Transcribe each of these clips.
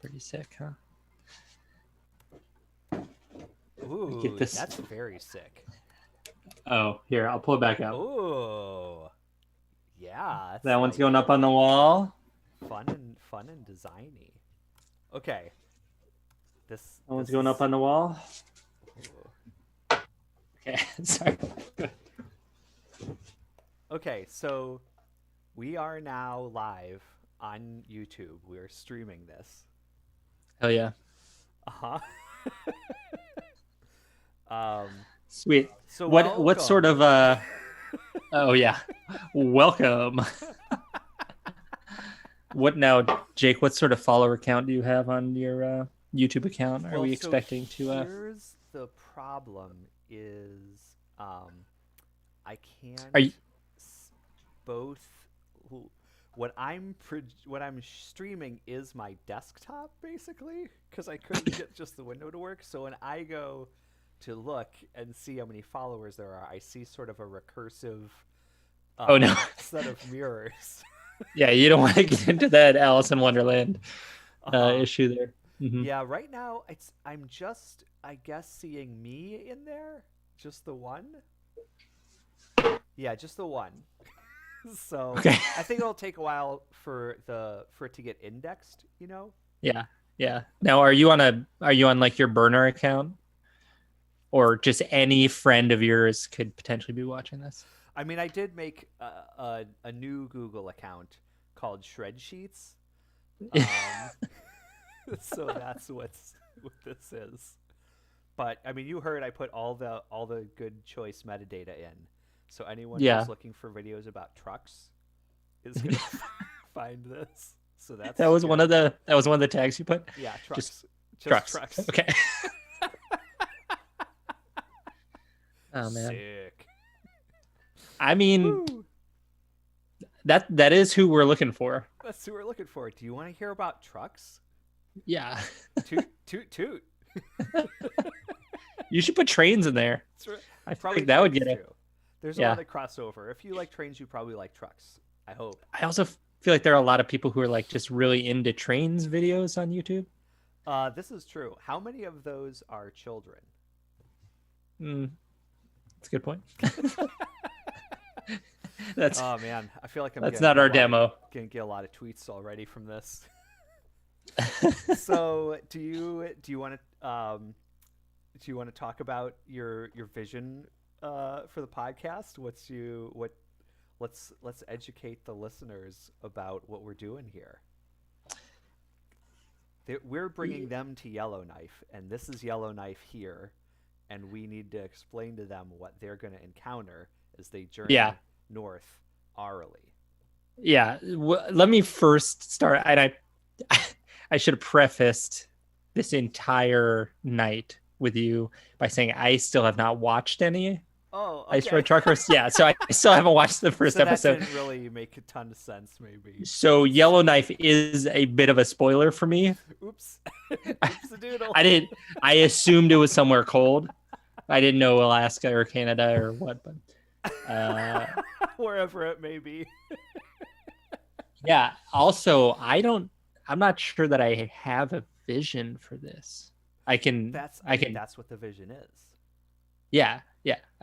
Pretty sick, huh? Ooh, that's very sick. Oh, here, I'll pull it back up. Ooh, yeah, That that's one's like going up on the wall. fun and designy. Okay, That one's this going up is. on the wall. Ooh. Okay, sorry. Okay, so we are now live on YouTube. We are streaming this. Hell yeah. Uh huh. Sweet. So What sort welcome. of oh yeah. Welcome. What now, Jake, what sort of follower count do you have on your YouTube account? Are Well, we so expecting to here's the problem: is I are can't you both. What I'm streaming is my desktop basically because I couldn't get just the window to work. So when I go to look and see how many followers there are, I see sort of a recursive Oh no. set of mirrors. Yeah, you don't want to get into that Alice in Wonderland uh-huh. issue there. Hmm. Yeah, right now I'm just I guess seeing me in there, just the one. Yeah, just the one. So Okay. I think it'll take a while for it to get indexed. You know. Yeah. Yeah. Now are you on like your burner account? Or just any friend of yours could potentially be watching this? I mean, I did make a new Google account called Shred Sheets. Um, so that's what this is. But I mean, you heard I put all the good choice metadata in. So anyone Yeah. who's looking for videos about trucks is gonna find this. So That that's was good. that was one of the tags you put. Yeah, Just just trucks. trucks. Okay. Oh man. Sick. I mean, Woo. that is who we're looking for. That's who we're looking for. Do you want to hear about trucks? Yeah. Toot toot toot. You should put trains in there. Right. I feel Probably like that would trains get it. too. There's a Yeah. lot of crossover. If you like trains, you probably like trucks. I hope. I also feel like there are a lot of people who are like just really into trains videos on YouTube. This is true. How many of those are children? Mm, that's a good point. that's Oh man, I feel like I'm that's gonna not get our a lot of, demo. gonna get a lot of tweets already from this. So do you want to talk about your vision for the podcast? Let's educate the listeners about what we're doing here. We're bringing them to Yellowknife, and this is Yellowknife here, and we need to explain to them what they're going to encounter as they Yeah. journey north aurally. Yeah. Let me first start, and I should have prefaced this entire night with you by saying I still have not watched any Oh, Ice Road okay. Truckers. Yeah, so I still haven't watched the first So that episode. didn't really make a ton of sense, maybe. So Yellowknife is a bit of a spoiler for me. Oops. Oops a doodle. I assumed it was somewhere cold. I didn't know Alaska or Canada or what, but Wherever it may be. yeah. Also, I'm not sure that I have a vision for this. I can That's what the vision is. yeah.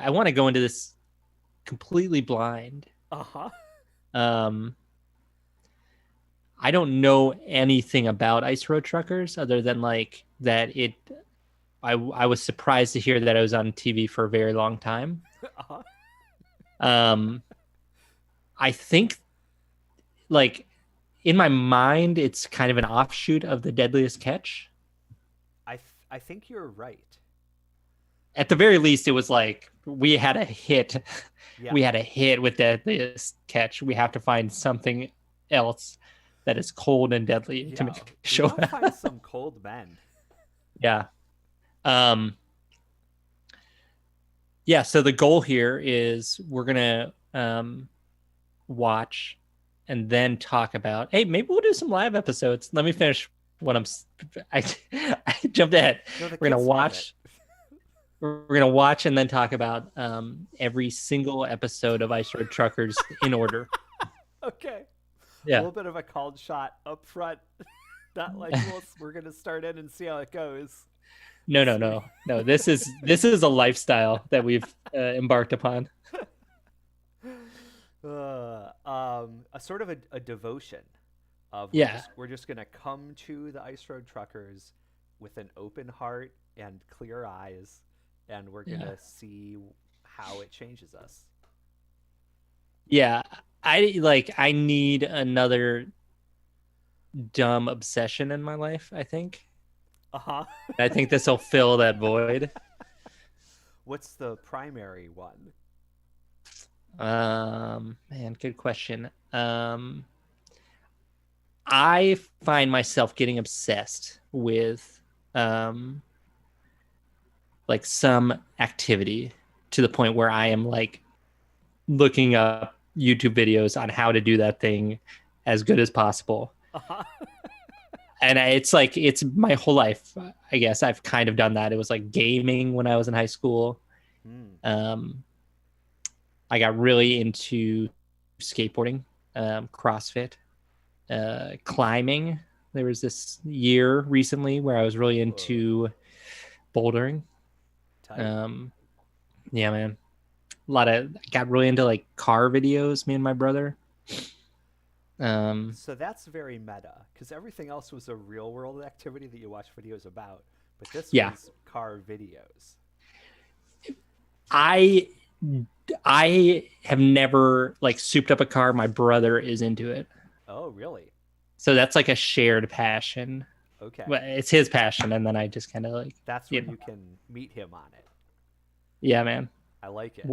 I want to go into this completely blind. Uh-huh. Um I don't know anything about Ice Road Truckers other than like that I was surprised to hear that it was on TV for a very long time. Uh-huh. I think like in my mind it's kind of an offshoot of The Deadliest Catch. I think you're right. At the very least it was like we had a hit. Yeah. We had a hit with Deadliest Catch. We have to find something else that is cold and deadly to make a show. We gotta find some cold men. Yeah. Yeah, so the goal here is we're going to watch and then talk about, hey, maybe we'll do some live episodes. Let me finish what I jumped ahead. No, We're going to watch. We're going to watch and then talk about every single episode of Ice Road Truckers in order. Okay. Yeah. A little bit of a called shot up front. Not like we're gonna start in and see how it goes. No, no, See. no, no. This is a lifestyle that we've embarked upon. A sort of a devotion of Yeah, we're just gonna come to the Ice Road Truckers with an open heart and clear eyes, and we're yeah, gonna see how it changes us. yeah. I need another dumb obsession in my life, I think. Uh huh. I think this will fill that void. What's the primary one? Man, good question. I find myself getting obsessed with um like some activity to the point where I am like looking up YouTube videos on how to do that thing as good as possible. Uh huh. And it's like it's my whole life. I guess I've kind of done that. It was like gaming when I was in high school. Hmm. Um, I got really into skateboarding, CrossFit, climbing. There was this year recently where I was really Whoa. into bouldering. Tight. Um, yeah, man. A lot of got really into like car videos. Me and my brother. Um, So that's very meta, because everything else was a real world activity that you watch videos about, but this yeah, was car videos. I I have never like souped up a car. My brother is into it, Oh, really? so that's like a shared passion. Okay. Well, it's his passion, and then I just kind of like That's you where know, you can meet him on it. yeah, man. I like it.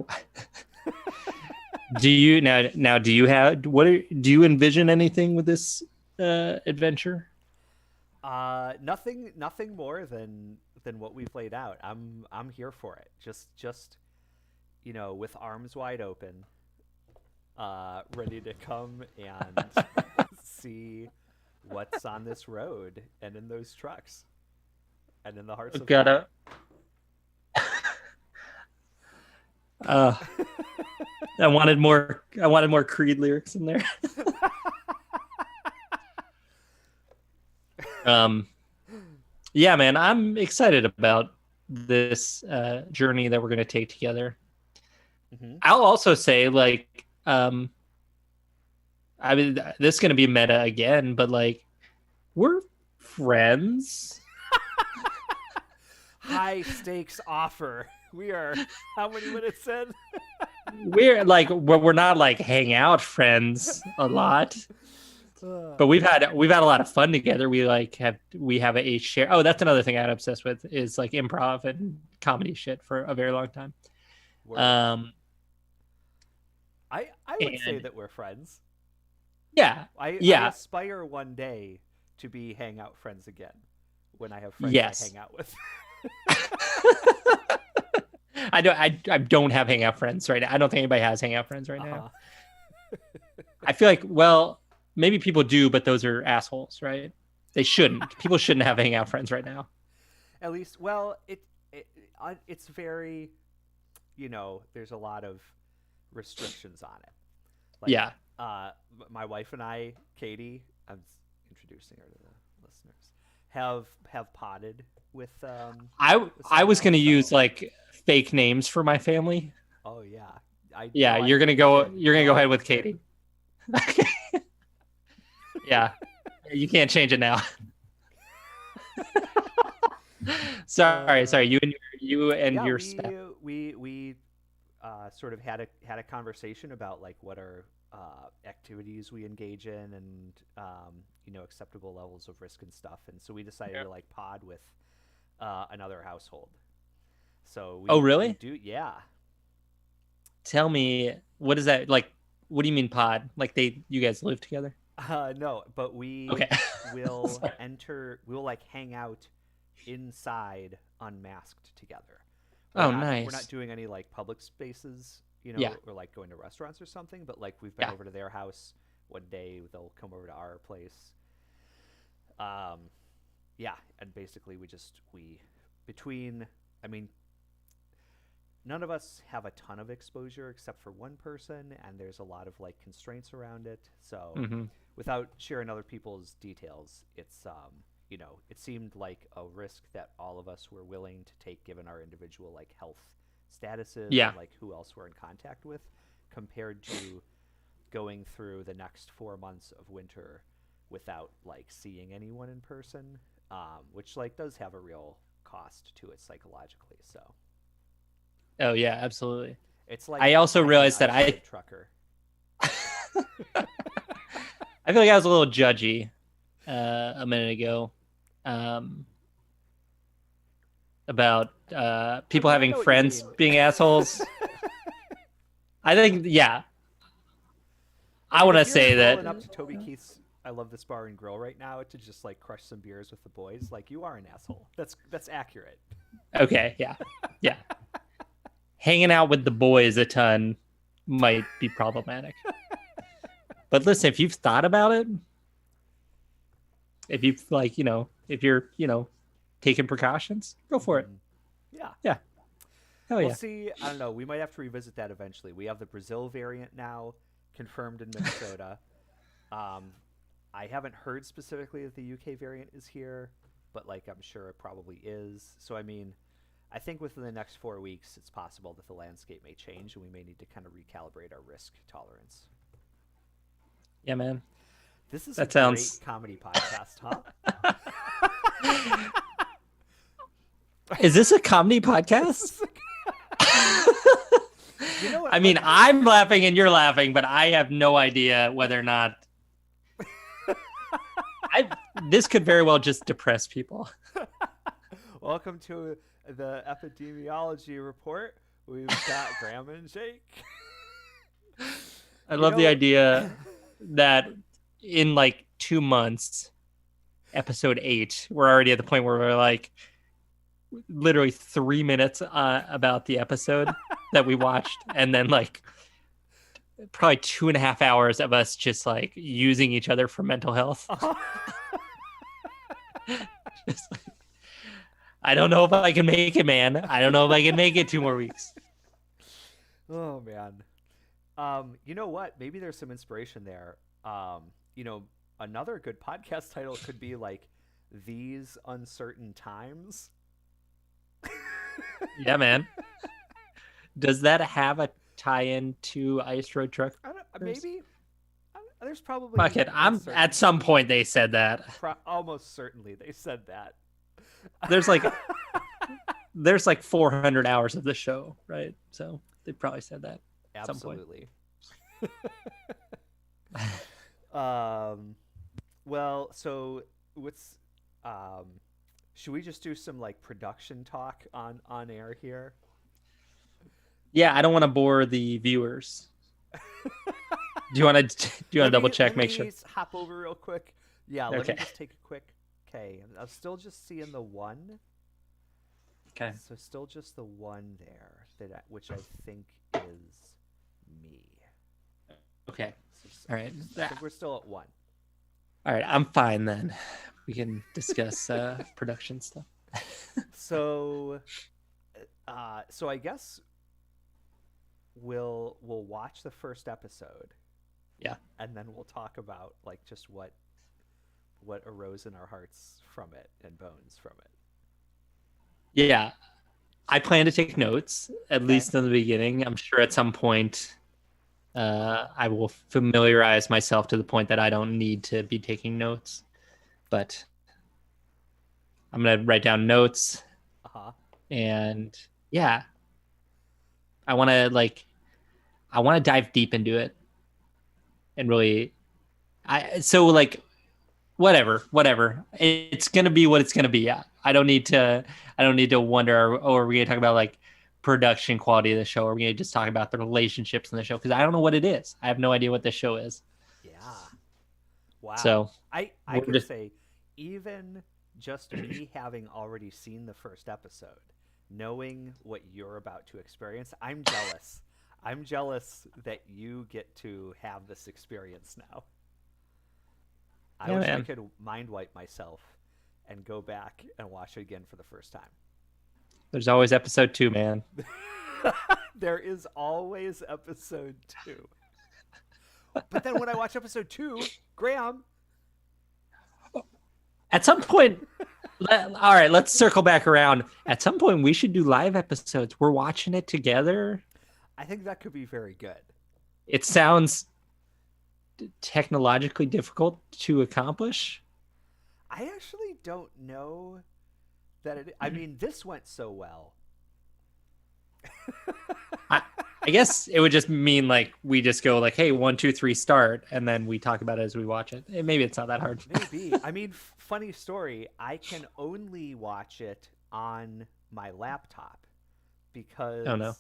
Do you now? Do you have do you envision anything with this adventure? Nothing more than what we've laid out. I'm here for it. Just with arms wide open, ready to come and see what's on this road and in those trucks and in the hearts of men. Gotta. Uh, I wanted more. I wanted more Creed lyrics in there. Um, yeah, man, I'm excited about this journey that we're going to take together. Hmm. I'll also say, like, I mean, this is going to be meta again, but like, we're friends. High stakes offer. We are how many minutes in? We're not like hang out friends a lot, but we've had a lot of fun together. We have a share. Oh, that's another thing I'm obsessed with is like improv and comedy shit for a very long time. Word. Um, I would say and that we're friends. yeah, I yeah, aspire one day to be hangout friends again when I have friends I yes. hang out with. I don't have hangout friends right now. I don't think anybody has hangout friends right now. Uh-huh. I feel like, well, maybe people do, but those are assholes, right? They shouldn't. People shouldn't have hangout friends right now. At least, well, it's very, there's a lot of restrictions on it. Like, Yeah. my wife and I, Katie, I'm introducing her to the listeners, have potted with with I someone was else. gonna use So, like fake names for my family. oh yeah, I Yeah, no, I you're gonna you go. did. You're gonna No, go I ahead with you did. Katie. Yeah, you can't change it now. Sorry, Uh, sorry. You and yeah, your spouse. we sort of had a conversation about like what are activities we engage in and acceptable levels of risk and stuff, and so we decided Yeah. to like pod with another household. So Oh, we really? do, yeah. Tell me, what is that like? What do you mean pod? Like you guys live together? No, but we Okay. will Sorry. we'll like hang out inside unmasked together. Oh, We're not nice. doing any like public spaces, Yeah, or like going to restaurants or something, but like we've been yeah. over to their house one day, they'll come over to our place. Um yeah, and basically we between I mean none of us have a ton of exposure except for one person, and there's a lot of like constraints around it. So, Hmm. without sharing other people's details, it's it seemed like a risk that all of us were willing to take given our individual like health statuses Yeah. and like who else we're in contact with, compared to going through the next 4 months of winter without like seeing anyone in person, which like does have a real cost to it psychologically. So Oh yeah, absolutely. it's like I also I'm an realized that ice I road trucker. I feel like I was a little judgy a minute ago um, about I people mean, I having know what you friends mean. being assholes. I think, yeah, I I mean, want to if you're say that. rolling up to Toby Keith's I Love This Bar and Grill right now to just like crush some beers with the boys, like you are an asshole. That's accurate. Okay, yeah, yeah, hanging out with the boys a ton might be problematic. But listen, if you've thought about it, if you've like, if you're, taking precautions, go for it. Hmm. Yeah. Yeah, hell We'll yeah. see. I don't know. We might have to revisit that eventually. We have the Brazil variant now confirmed in Minnesota. Um, I haven't heard specifically that the UK variant is here, but like I'm sure it probably is. So I mean, I think within the next 4 weeks, it's possible that the landscape may change, and we may need to kind of recalibrate our risk tolerance. Yeah, man. This is a That great sounds. comedy podcast, huh? Is this a comedy podcast? This is you know I what? mean, Like, I'm laughing and you're laughing, but I have no idea whether or not I. This could very well just depress people. welcome to the epidemiology report. We've got Graham and Jake. I You love the know, idea that in like 2 months, episode 8, we're already at the point where we're like literally 3 minutes about the episode that we watched, and then like probably 2.5 hours of us just like using each other for mental health. Just like, I don't know if I can make it, man. I don't know if I can make it 2 more weeks. oh man. You know what? Maybe there's some inspiration there. You know, another good podcast title could be like "These Uncertain Times." Yeah, man. Does that have a tie-in to Ice Road Truckers? I don't, maybe there's Fuck probably it. I'm uncertain. at some point they said that. Almost certainly they said that. There's like there's like 400 hours of the show, right? So they probably said that at some point. Absolutely. um, well, so what's should we just do some like production talk on air here? Yeah, I don't want to bore the viewers. Do you want to double check, Let make me sure? hop over real quick. Yeah, let me Okay. just take a quick. Okay, I'm still just seeing the one. Okay. So still just the one there which I think is me. Okay. So, All right. I think we're still at one. All right. I'm fine then. We can discuss production stuff. So, so I guess we'll watch the first episode. Yeah. And then we'll talk about like just what arose in our hearts from it and bones from it. Yeah. I plan to take notes, at Okay. least in the beginning. I'm sure at some point I will familiarize myself to the point that I don't need to be taking notes. But I'm going to write down notes. Uh-huh. And yeah, I want to dive deep into it and really, so like, whatever. It's going to be what it's going to be. Yeah. I don't need to wonder, oh, are we going to talk about like production quality of the show? Or are we going to just talk about the relationships in the show? Because I don't know what it is. I have no idea what this show is. Yeah. Wow. So I can say even just me having already seen the first episode, knowing what you're about to experience, I'm jealous. I'm jealous that you get to have this experience now. I wish I could mind wipe myself and go back and watch it again for the first time. There's always episode 2, man. There is always episode 2. But then when I watch episode 2, Graham, At some point, all right, let's circle back around. At some point, we should do live episodes. We're watching it together. I think that could be very good. It sounds technologically difficult to accomplish. I actually don't know that it. I mean, this went so well. I, I guess it would just mean like we just go like, hey, 1, 2, 3, start, and then we talk about it as we watch it. Maybe it's not that hard. Maybe. I mean, funny story. I can only watch it on my laptop because Oh no.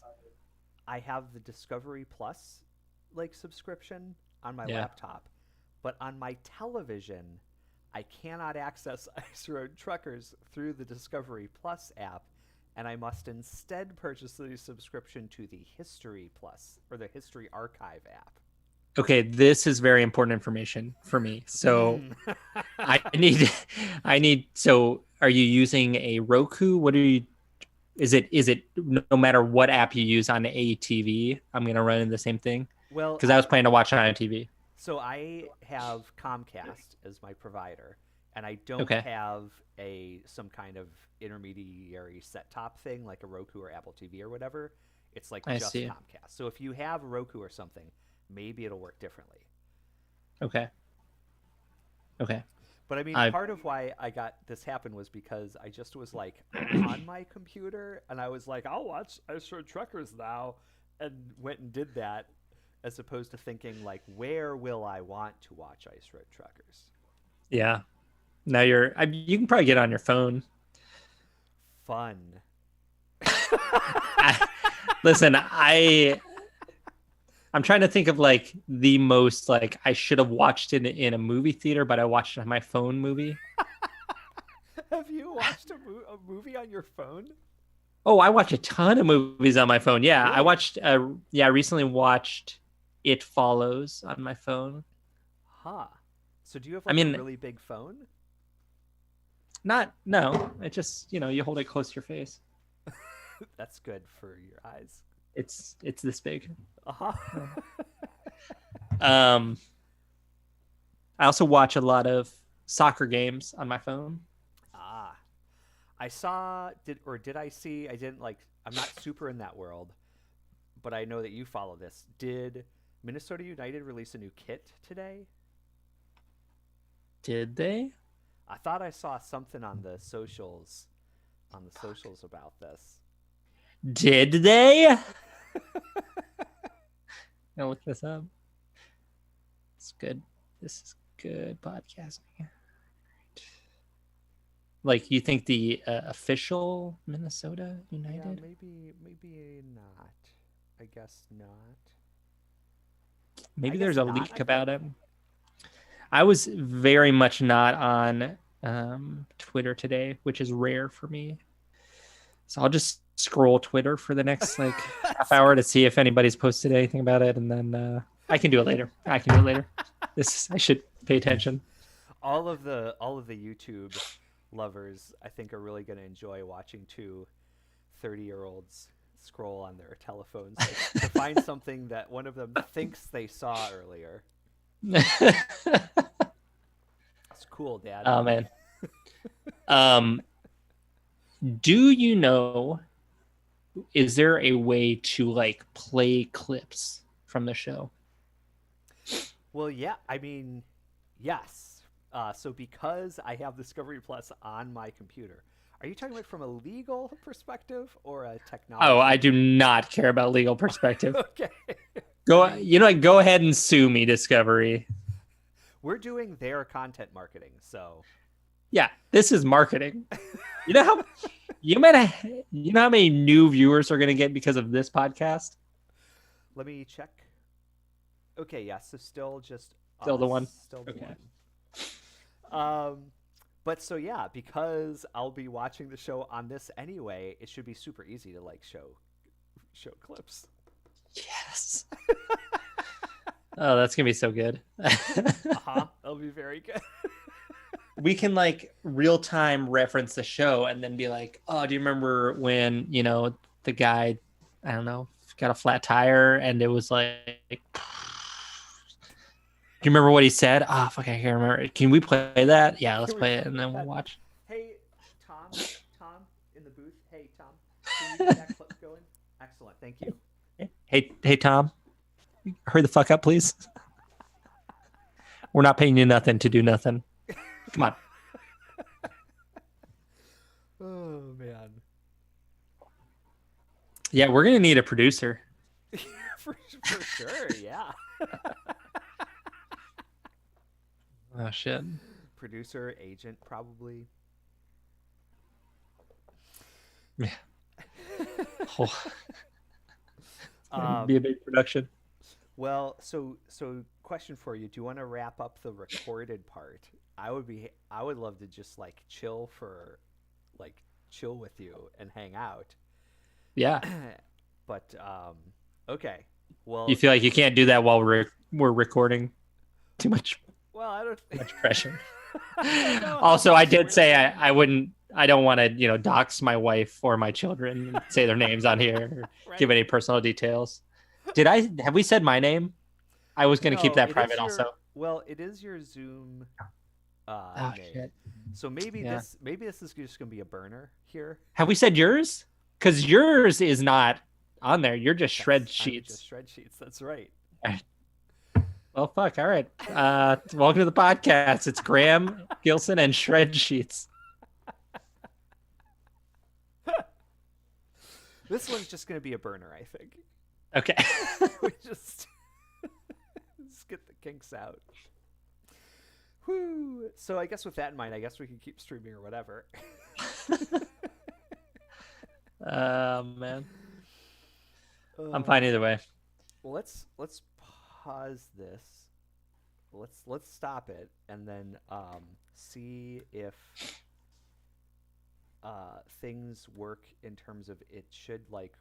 I have the Discovery Plus like subscription on my Yeah. laptop, but on my television, I cannot access Ice Road Truckers through the Discovery Plus app, and I must instead purchase the subscription to the History Plus or the History Archive app. Okay, this is very important information for me. So I need, So, are you using a Roku? What are you? Is it no matter what app you use on a TV? I'm gonna run into the same thing Well, because I was planning to watch it on a TV. so I have Comcast as my provider, and I don't Okay. have some kind of intermediary set top thing like a Roku or Apple TV or whatever. It's like I just see. Comcast. So if you have Roku or something, maybe it'll work differently. Okay. Okay. But I mean, I part of why I got this happen was because I just was like on my computer, and I was like, I'll watch Ice Road Truckers now, and went and did that, as opposed to thinking like, where will I want to watch Ice Road Truckers? Yeah. Now you can probably get it on your phone. Fun. Listen, I'm trying to think of like the most like I should have watched it in a movie theater, but I watched it on my phone movie. Have you watched a movie on your phone? Oh, I watch a ton of movies on my phone. Yeah, I Really? watched. I recently watched It Follows on my phone. Huh. So do you have I like a mean, really big phone? no. It just you hold it close to your face. That's good for your eyes. It's this big. Uh-huh. Um, I also watch a lot of soccer games on my phone. Ah. Did I see, I didn't like, I'm not super in that world, but I know that you follow this. Did Minnesota United release a new kit today? Did they? I thought I saw something on the socials about this. Did they? I'll look this up. It's good. This is good podcasting. Like, you think the official Minnesota United? Yeah, maybe not. I guess not. Maybe I guess there's a not, leak I about think. it. I was very much not on Twitter today, which is rare for me. So I'll just scroll Twitter for the next like half hour to see if anybody's posted anything about it, and then I can do it later. I should pay attention. All of the YouTube lovers, I think, are really going to enjoy watching two 30-year-olds scroll on their telephones to find something that one of them thinks they saw earlier. It's cool, Dad. Oh man. Do you know? Is there a way to like play clips from the show? Well, yeah. I mean, yes. So because I have Discovery Plus on my computer, are you talking about from a legal perspective or a technology? Oh, I do not care about legal perspective. Okay. Go ahead and sue me, Discovery. We're doing their content marketing, so Yeah, this is marketing. You know how you know how many new viewers are going to get because of this podcast? let me check. Okay, yeah, so still just Still the one? Still the Okay. one. But so yeah, because I'll be watching the show on this anyway, it should be super easy to like show clips. Yes. Oh, that's going to be so good. That'll be very good. We can like real time reference the show and then be like, oh, do you remember when, the guy I don't know, got a flat tire, and it was like, do you remember what he said? Ah, oh, fuck, I can't remember. Can we play that? Yeah, let's Can we play play it, and then we'll that? watch. Hey, Tom, Tom in the booth. Hey, Tom, can you get that clip going? Excellent, thank you. Hey, Tom, hurry the fuck up, please. We're not paying you nothing to do nothing. Come on. Oh man. Yeah, we're gonna need a producer. for sure, yeah. Oh shit. Producer, agent, probably. Yeah. Oh, um, be a big production. well, so question for you: do you want to wrap up the recorded part? I would love to just like like chill with you and hang out. Yeah. But okay. You Well, feel like you can't do that while we're recording? Too much well, I don't. too much pressure. I don't know how Also, I much did we're. say I wouldn't. I don't want to, dox my wife or my children and say their names on here or give Right. any personal details. Have we said my name? I was going to keep No, that it is private your. also. Well, it is your Zoom Oh name. shit. So Yeah. maybe this is just gonna be a burner here. Have we said yours? Because yours is not on there. You're just shred I'm just sheets. shred sheets. That's right. Well, fuck. All right. Welcome to the podcast. It's Graham Gilson and shred sheets. This one's just gonna be a burner, I think. Okay. We just get the kinks out. Whoo! So I guess with that in mind, I guess we can keep streaming or whatever. Man. I'm uh, fine either way. well, let's pause this. Let's stop it and then see if things work in terms of it should like